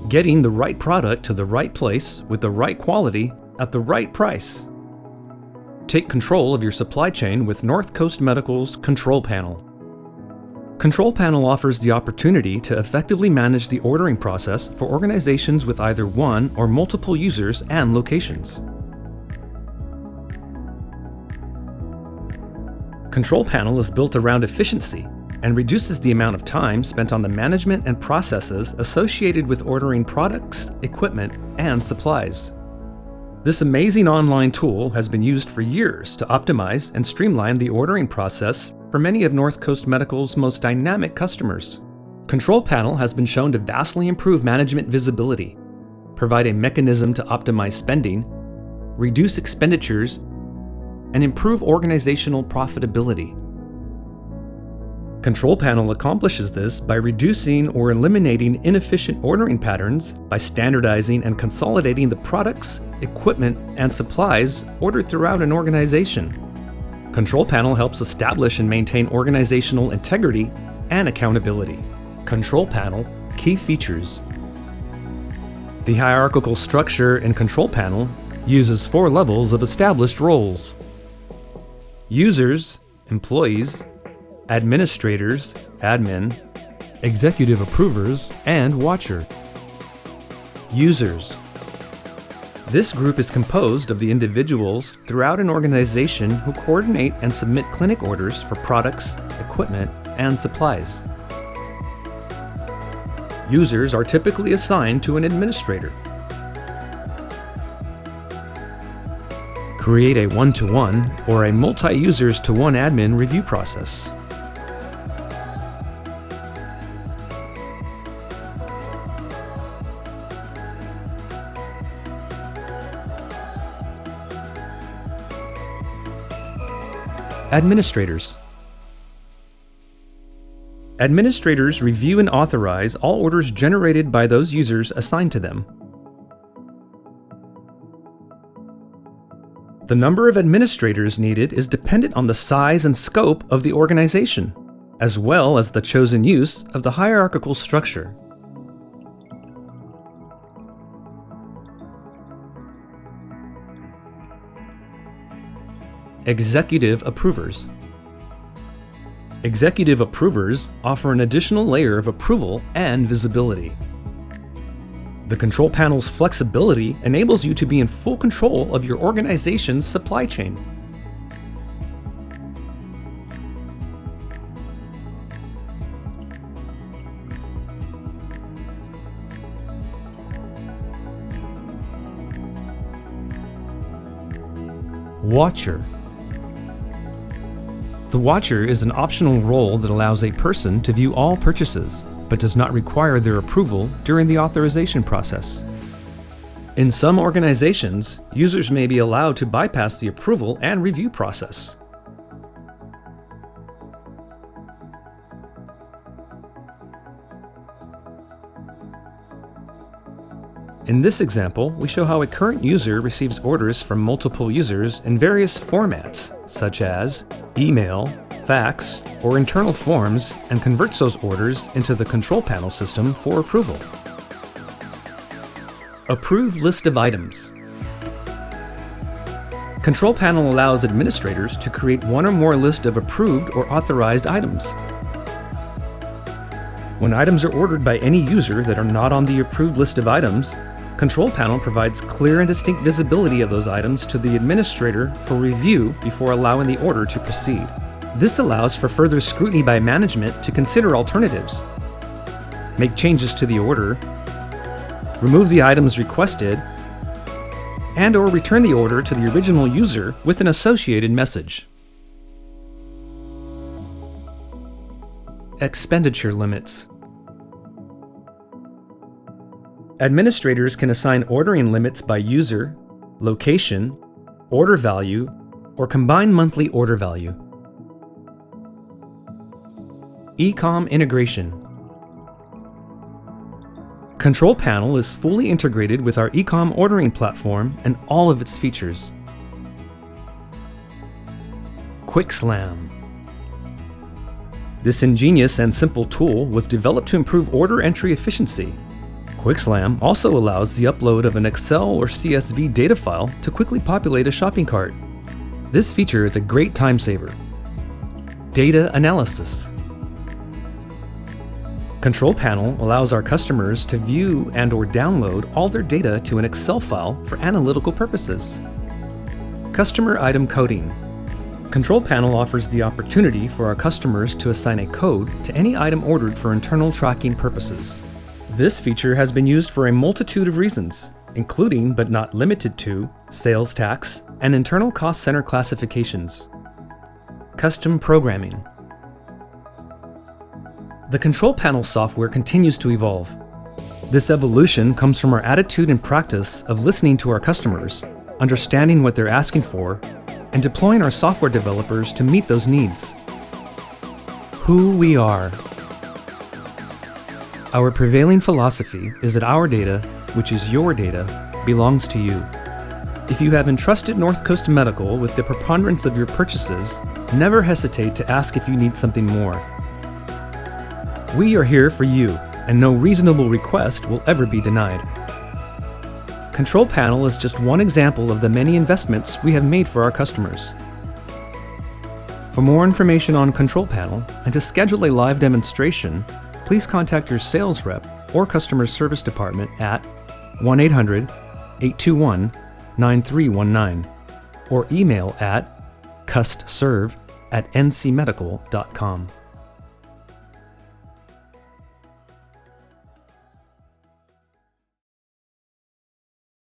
getting the right product to the right place with the right quality at the right price. Take control of your supply chain with North Coast Medical's Control Panel. Control Panel offers the opportunity to effectively manage the ordering process for organizations with either one or multiple users and locations. Control Panel is built around efficiency and reduces the amount of time spent on the management and processes associated with ordering products, equipment, and supplies. This amazing online tool has been used for years to optimize and streamline the ordering process for many of North Coast Medical's most dynamic customers. Control Panel has been shown to vastly improve management visibility, provide a mechanism to optimize spending, reduce expenditures, and improve organizational profitability. Control Panel accomplishes this by reducing or eliminating inefficient ordering patterns by standardizing and consolidating the products, equipment, and supplies ordered throughout an organization. Control Panel helps establish and maintain organizational integrity and accountability. Control Panel key features. The hierarchical structure in Control Panel uses 4 levels of established roles: users, employees, administrators, admin, executive approvers, and watcher. Users. This group is composed of the individuals throughout an organization who coordinate and submit clinic orders for products, equipment, and supplies. Users are typically assigned to an administrator. Create a one-to-one or a multi-users to one admin review process. Administrators. Administrators review and authorize all orders generated by those users assigned to them. The number of administrators needed is dependent on the size and scope of the organization, as well as the chosen use of the hierarchical structure. Executive approvers. Executive approvers offer an additional layer of approval and visibility. The Control Panel's flexibility enables you to be in full control of your organization's supply chain. Watcher. The Watcher is an optional role that allows a person to view all purchases, but does not require their approval during the authorization process. In some organizations, users may be allowed to bypass the approval and review process. In this example, we show how a current user receives orders from multiple users in various formats, such as email, fax, or internal forms, and converts those orders into the Control Panel system for approval. Approved list of items. Control Panel allows administrators to create one or more list of approved or authorized items. When items are ordered by any user that are not on the approved list of items, Control Panel provides clear and distinct visibility of those items to the administrator for review before allowing the order to proceed. This allows for further scrutiny by management to consider alternatives, make changes to the order, remove the items requested, and/or return the order to the original user with an associated message. Expenditure limits. Administrators can assign ordering limits by user, location, order value, or combined monthly order value. E-com integration. Control Panel is fully integrated with our e-com ordering platform and all of its features. Quick Slam. This ingenious and simple tool was developed to improve order entry efficiency. QuickSlam also allows the upload of an Excel or CSV data file to quickly populate a shopping cart. This feature is a great time saver. Data analysis. Control Panel allows our customers to view and/or download all their data to an Excel file for analytical purposes. Customer item coding. Control Panel offers the opportunity for our customers to assign a code to any item ordered for internal tracking purposes. This feature has been used for a multitude of reasons, including but not limited to sales tax and internal cost center classifications. Custom programming. The Control Panel software continues to evolve. This evolution comes from our attitude and practice of listening to our customers, understanding what they're asking for, and deploying our software developers to meet those needs. Who we are. Our prevailing philosophy is that our data, which is your data, belongs to you. If you have entrusted North Coast Medical with the preponderance of your purchases, never hesitate to ask if you need something more. We are here for you, and no reasonable request will ever be denied. Control Panel is just one example of the many investments we have made for our customers. For more information on Control Panel and to schedule a live demonstration, please contact your sales rep or customer service department at 1-800-821-9319 or email at custserve@ncmedical.com.